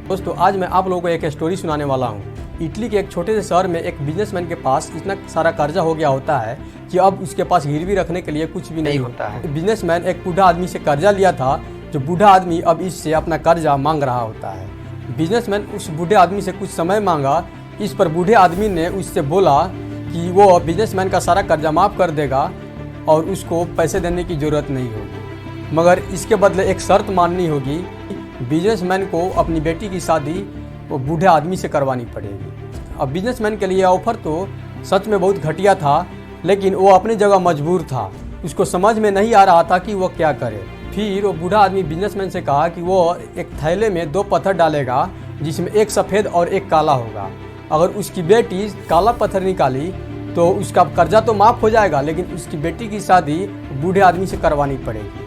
दोस्तों आज मैं आप लोगों को एक स्टोरी सुनाने वाला हूँ। इटली के एक छोटे से शहर में एक बिजनेसमैन के पास इतना सारा कर्जा हो गया होता है कि अब उसके पास गिरवी रखने के लिए कुछ भी नहीं होता है। बिजनेसमैन एक बूढ़ा आदमी से कर्जा लिया था, जो बूढ़ा आदमी अब इससे अपना कर्जा मांग रहा होता है। बिजनेसमैन उस बूढ़े आदमी से कुछ समय मांगा। इस पर बूढ़े आदमी ने उससे बोला कि वो बिजनेसमैन का सारा कर्जा माफ़ कर देगा और उसको पैसे देने की ज़रूरत नहीं होगी, मगर इसके बदले एक शर्त माननी होगी। बिजनेसमैन को अपनी बेटी की शादी वो बूढ़े आदमी से करवानी पड़ेगी। अब बिजनेसमैन के लिए ऑफर तो सच में बहुत घटिया था, लेकिन वो अपनी जगह मजबूर था। उसको समझ में नहीं आ रहा था कि वो क्या करे। फिर वो बूढ़ा आदमी बिजनेसमैन से कहा कि वो एक थैले में 2 पत्थर डालेगा, जिसमें एक सफ़ेद और एक काला होगा। अगर उसकी बेटी काला पत्थर निकाली तो उसका कर्जा तो माफ़ हो जाएगा, लेकिन उसकी बेटी की शादी बूढ़े आदमी से करवानी पड़ेगी।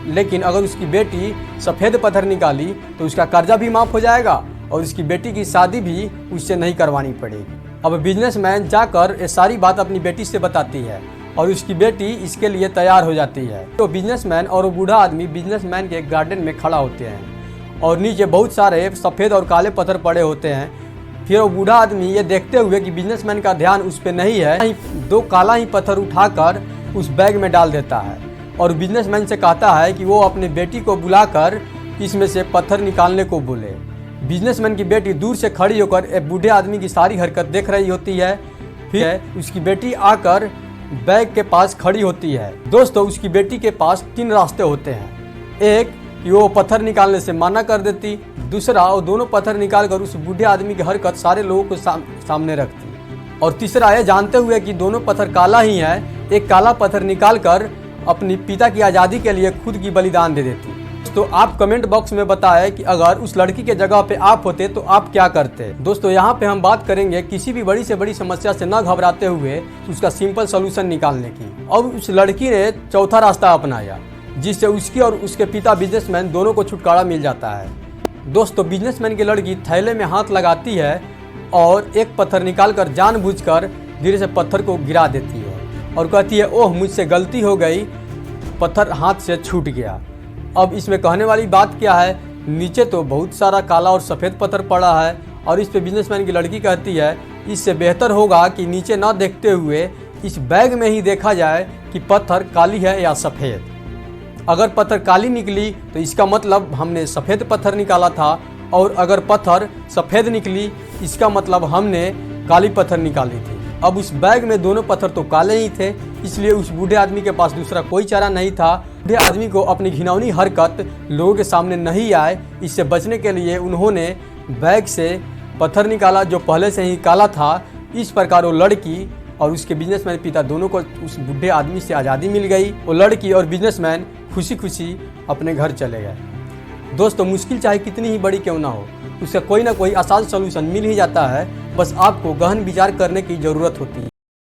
लेकिन अगर उसकी बेटी सफ़ेद पत्थर निकाली तो उसका कर्जा भी माफ़ हो जाएगा और उसकी बेटी की शादी भी उससे नहीं करवानी पड़ेगी। अब बिजनेसमैन जाकर ये सारी बात अपनी बेटी से बताती है और उसकी बेटी इसके लिए तैयार हो जाती है। तो बिजनेसमैन और वो बूढ़ा आदमी बिजनेसमैन के गार्डन में खड़ा होते हैं और नीचे बहुत सारे सफ़ेद और काले पत्थर पड़े होते हैं। फिर वो बूढ़ा आदमी ये देखते हुए कि बिजनेसमैन का ध्यान उस पर नहीं है, 2 काला ही पत्थर उठाकर उस बैग में डाल देता है और बिजनेसमैन से कहता है कि वो अपनी बेटी को बुलाकर इसमें से पत्थर निकालने को बोले। बिजनेसमैन की बेटी दूर से खड़ी होकर एक बूढ़े आदमी की सारी हरकत देख रही होती है। फिर उसकी बेटी आकर बैग के पास खड़ी होती है। दोस्तों उसकी बेटी के पास 3 रास्ते होते हैं। एक कि वो पत्थर निकालने से मना कर देती, दूसरा वो दोनों पत्थर निकालकर उस बूढ़े आदमी की हरकत सारे लोगों को सामने रखती, और तीसरा ये जानते हुए कि दोनों पत्थर काला ही है, एक काला पत्थर निकालकर अपनी पिता की आज़ादी के लिए खुद की बलिदान दे देती। तो आप कमेंट बॉक्स में बताएं कि अगर उस लड़की के जगह पे आप होते तो आप क्या करते। दोस्तों यहाँ पे हम बात करेंगे किसी भी बड़ी से बड़ी समस्या से न घबराते हुए उसका सिंपल सोल्यूशन निकालने की। अब उस लड़की ने चौथा रास्ता अपनाया, जिससे उसकी और उसके पिता बिजनेसमैन दोनों को छुटकारा मिल जाता है। दोस्तों बिजनेसमैन की लड़की थैले में हाथ लगाती है और एक पत्थर निकालकर जानबूझकर धीरे से पत्थर को गिरा देती है और कहती है, ओह मुझसे गलती हो गई, पत्थर हाथ से छूट गया। अब इसमें कहने वाली बात क्या है, नीचे तो बहुत सारा काला और सफ़ेद पत्थर पड़ा है और इस पे बिजनेसमैन की लड़की कहती है इससे बेहतर होगा कि नीचे ना देखते हुए इस बैग में ही देखा जाए कि पत्थर काली है या सफ़ेद। अगर पत्थर काली निकली तो इसका मतलब हमने सफ़ेद पत्थर निकाला था, और अगर पत्थर सफ़ेद निकली इसका मतलब हमने काली पत्थर निकाली थी। अब उस बैग में दोनों पत्थर तो काले ही थे, इसलिए उस बूढ़े आदमी के पास दूसरा कोई चारा नहीं था। बूढ़े आदमी को अपनी घिनौनी हरकत लोगों के सामने नहीं आए, इससे बचने के लिए उन्होंने बैग से पत्थर निकाला जो पहले से ही काला था। इस प्रकार वो लड़की और उसके बिजनेसमैन पिता दोनों को उस बूढ़े आदमी से आज़ादी मिल गई। वो लड़की और बिजनेसमैन खुशी खुशी अपने घर चले गए। दोस्तों मुश्किल चाहे कितनी ही बड़ी क्यों ना हो, उसका कोई ना कोई आसान सॉल्यूशन मिल ही जाता है, बस आपको गहन विचार करने की ज़रूरत होती है।